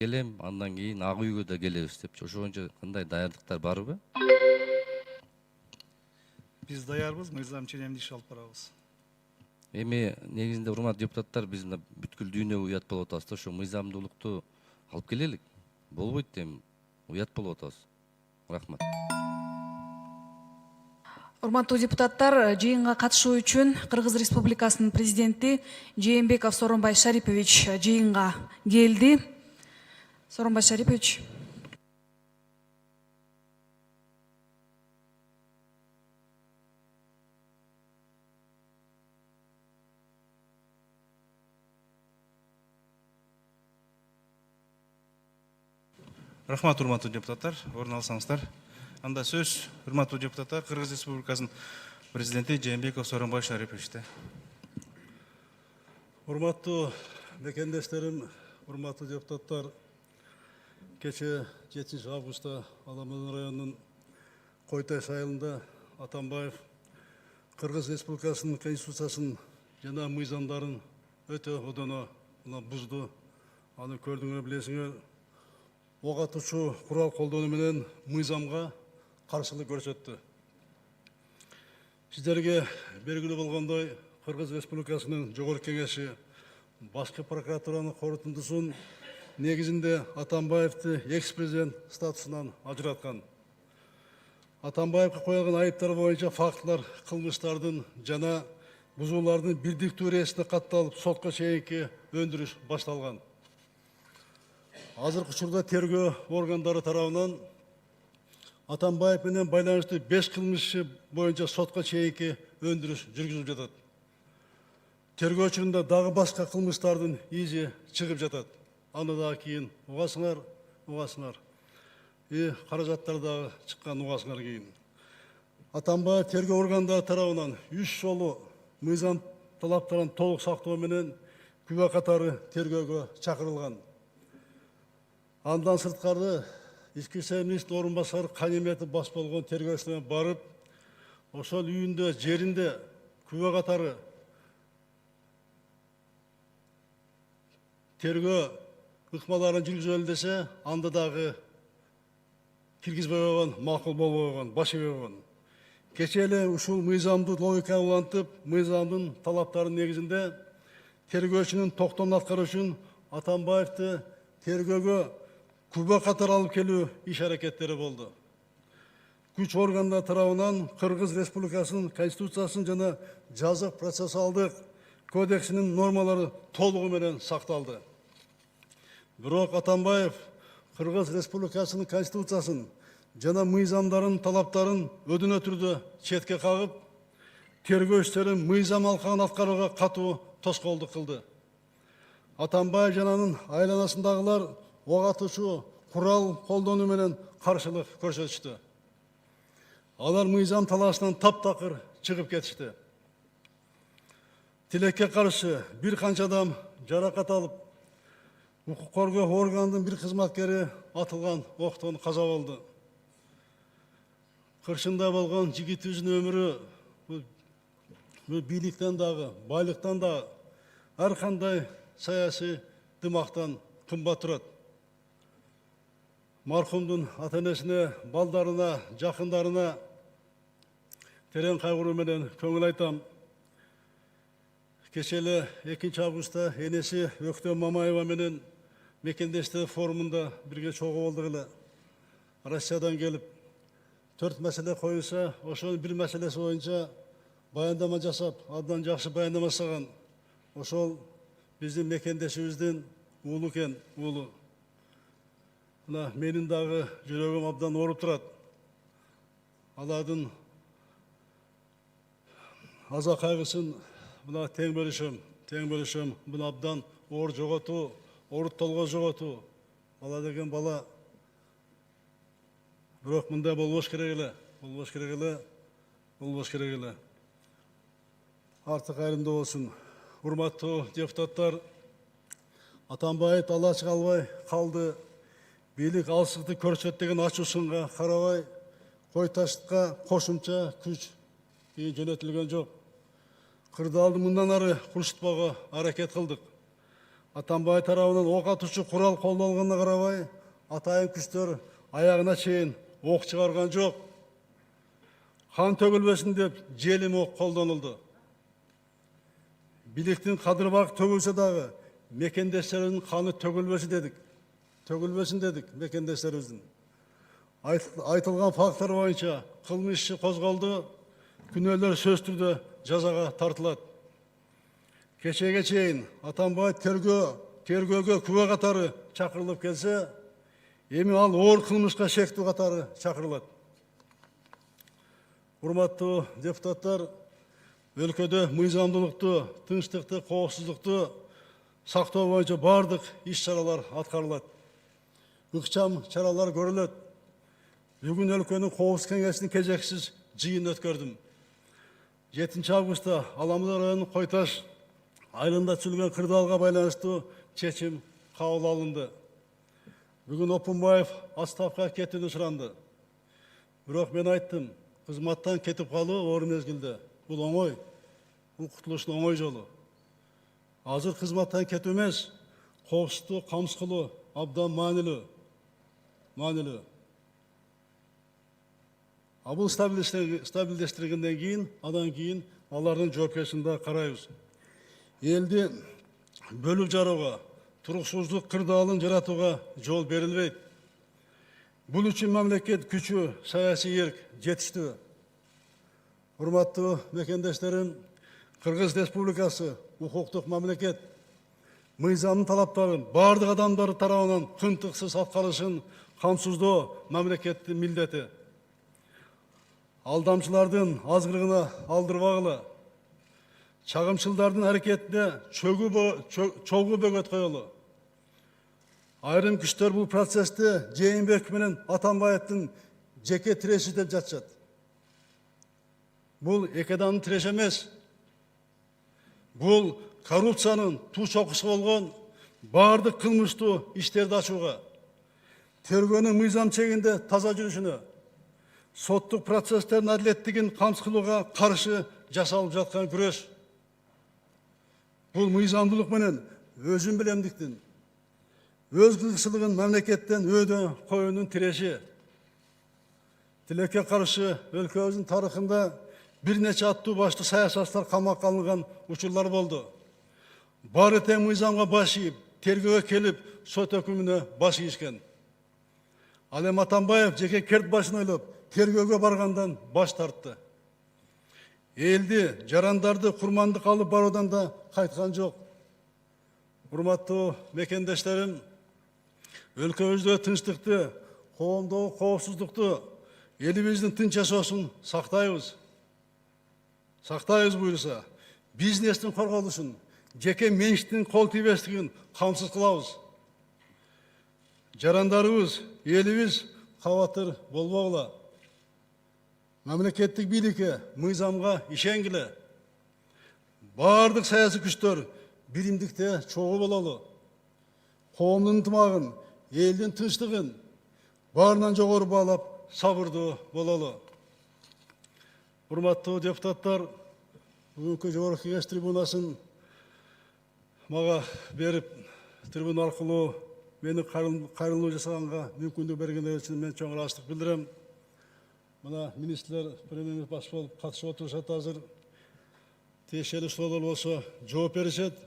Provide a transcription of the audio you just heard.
келем, андан кийин ак үйгө да келебиз деп. Ошоңчо кандай даярдыктар барбы? Биз даярбыз, мыйзам ченем иш алып барабыз. Эми негизинде урматтуу депутаттар, биз мына бүткүл дүйнөгө уят болуп атабыз да, ошо мыйзамдуулукту алып келелик. Болбойт эми, уят болуп атабыз. Рахмат. Урматтуу депутаттар, жыйынга катышуу үчүн Кыргыз Республикасынын президенти Жээнбеков Сооронбай Шарипович жыйынга келди. Сооронбай Шарипович. Рахмат, урматтуу депутаттар, орун алсаңыздар. Анда сөз урматтуу депутаттар, Кыргыз Республикасынын президенти Жээнбеков Сооронбай Шариповичте. Урматтуу мекендештерим, урматтуу депутаттар, кече 7 августта Аламан районунун Койтай сайылында Атамбаев Кыргыз Республикасынын Конституциясын жана мыйзамдарын өтө одоно бузду. Аны көрдүңөр, билесиңер, ок атуучу курал колдонуу менен мыйзамга каршылык көрсөттү. Сиздерге белгилүү болгондой, Кыргыз Республикасынын Жогорку Кеңеши башкы прокуратуранын корутундусун негизинде Атамбаевди экс-президент статусунан ажыраткан. Атамбаевге коюлган айыптар боюнча фактылар, кылмыштардын жана бузуулардын бирдиктүү иресине катталып, сотко чейинки өндүрүш башталган. Азыркы учурда тергөө органдары тарабынан Атамбаев менен байланыштуу 5 кылмыш иши боюнча сотко чейинки өндүрүш жүргүзүлүп жатат. Тергөөчүнүн дагы башка кылмыштардын изи чыгып жатат. Аны дагы кийин угасыңар. Каражаттар дагы чыккан угасыңар кийин. Атамбаев тергөө органдары тарабынан 3 жолу мыйзам талаптарын толук сактоо менен күбө катары тергөөгө чакырылган. Андан сырткары Ички иштер министринин орун басары Каниметов бас болгон тергөөчүлөр барып, ошол үйүндө, жеринде күбө катары тергөө ыкмаларын жүргүзөлү десе, анда дагы киргизбей койгон, макул болбой койгон, баш ийбей койгон. Кече эле ушул мыйзамды логикага улантып, мыйзамдын талаптарынын негизинде тергөөчүнүн токтомун аткаруу үчүн Атамбаевди тергөөгө күбө катары алып келүү иш аракеттери болду. Күч органдар тарабынан Кыргыз Республикасынын Конституциясын жана жазык процессуалдык кодексинин нормалары толугу менен сакталды. Бирок Атамбаев Кыргыз Республикасынын Конституциясын жана мыйзамдарын талаптарын өдүнө түрдө четке кагып, тергөө иштерин мыйзам алкагын аткарууга катуу тоскоолдук кылды. Атамбаев жана анын айланасындагылар ок атуучу курал колдонуу менен каршылык көрсөтүштү. Алар мыйзам талашынан таптакыр чыгып кетишти. Тилекке каршы бир канча адам жаракат алып, укук коргоо органынын бир кызматкери атылган октон каза болду. Кыршында болгон жигитибиздин өмүрү бул бийликтен дагы, байлыктан дагы, ар кандай саясий дымактан кымбат турат. Мархумдун ата-энесине, балдарына, жакындарына терең кайгыруу менен көңүл айтам. Кече эле 2 августта энеси Өктөн Мамаева менен мекендештер форумунда бирге чогуу болдук эле. Россиядан келип 4 маселе коюлса, ошонун бир маселеси боюнча баяндама жасап, абдан жакшы баяндама жасаган. Ошол биздин мекендешибиздин уулу экен, уулу. Мына менин дагы жүрөгүм абдан ооруп турат. Алардын аза кайгысын мына тең бөлүшөм. Мына абдан оор жоготуу, оорут толгой жоготуу. Бала деген бала. Бирок мындай болбош керек эле. Арты кайрымдуу болсун. Урматтуу депутаттар, Атамбаев алач калбай калды. Бийлик алсыкты көрсөт деген ачуусунга карабай, Койташка кошумча күч жөнөтүлгөн жок. Кырдаалды мындан ары курчутпоого аракет кылдык. Атамбай тарабынан ок атуучу курал колдонулганына карабай, атайын күчтөр аягына чейин ок чыгарган жок. Қан төгүлбөсүн деп желим ок колдонулду. Биликтин кадырбак төгүлсө дагы мекендештерибиздин каны төгүлбөсүн дедик. Төгүлбөсүн дедик мекендештерибиздин. Айтылган факттар боюнча кылмыш иши козголду, күнөөлөр сөзсүз түрдө жазага тартылат. Кечеге чейин Атамбай тергөөгө күбө катары чакырылып келсе, эми ал оор кылмышка шектүү катары чакырылат. Урматтуу депутаттар, өлкөдө мыйзамдуулукту, тынчтыкты, коопсуздукту сактоо боюнча бардык иш-чаралар аткарылат. Ыкчам чаралар көрүлөт. Бүгүн өлкөнүн коопсуздук кеңешинин кезексиз жыйынын өткөрдүм. 7 августта Аламжа районунун Кой Таш айылында түзүлгөн кырдаалга байланыштуу чечим кабыл алынды. Бүгүн Опунбаев отставкага кетүүнү суранды. Бирок мен айттым, кызматтан кетип калуу оор мезгилде. Бул оңой. Бул кутулуштун оңой жолу. Азыр кызматтан кетүү эмес, коопсуздукту камсыз кылуу абдан маанилүү. Бул стабилдештиргенден кийин, андан кийин алардын жоопкерчилигин карайбыз. Элди бөлүп жарууга, туруксуздук кырдаалын жаратууга жол берилбейт. Бул үчүн мамлекет күчү, саясий эрк жетиштүү. Урматтуу мекендештерим, Кыргыз Республикасы укуктук мамлекет. Мыйзамдын талаптарын бардык адамдар тарабынан кынтыксыз аткарылышын камсыздоо мамлекеттин милдети. Алдамчылардын азгырыгына алдырбагыла. Чагымчылдардын аракетине чогуу бөгөт коелу. Айрым күчтөр бул процессти Жээнбеков менен Атамбаевдин жеке тиреши деп жатышат. Бул эки адамдын тиреши эмес. Бул коррупциянын туу чокусу болгон бардык кылмыштуу иштерди ачууга, тергөөнүн мыйзам чегинде таза жүрүшүнө, соттук процесстердин адилеттигин камсыз кылууга каршы жасалып жаткан күрөш. Бул мыйзамдуулук менен өзүн билемдиктин, өз кызыкчылыгын мамлекеттен өйдө коюунун тиреши. Тилекке каршы өлкөбүздүн тарыхында бир нече аттуу баштуу саясатчылар камакка алынган учурлар болду. Баары тең мыйзамга баш ийип, тергөөгө келип, сот өкүмүнө баш ийишкен. Ал эми Атамбаев жеке керт башын ойлоп, тергөөгө баргандан баш тартты. Элди, жарандарды курмандыкка алып баруудан да кайткан жок. Урматтуу мекендештерим, өлкөбүздө тынчтыкты, коомдогу коопсуздукту, элибиздин тынч жашоосун сактайбыз. Сактайбыз буюрса, бизнестин корголушун, жеке менчиктин кол тийбестигин камсыз кылабыз. Жарандарыбыз, элибиз кабатыр болбогула. Мамлекеттик бийликке, мыйзамга ишенгиле. Бардык саясий күчтөр биримдикте чогуу бололу. Коомдун ынтымагын, элдин тынчтыгын баарынан жогору баалап, сабырдуу бололу. Урматтуу депутаттар, бүгүнкү жогорку кеңеш трибунасын мага берип, трибуна аркылуу мени кайрылуу жасаганга мүмкүндүк бергендер үчүн мен чоң ыраазычылык билдирем. Мына министрлер, премьер баш болуп катышып отурушат азыр. Тиешелүү суроолор болсо жооп беришет.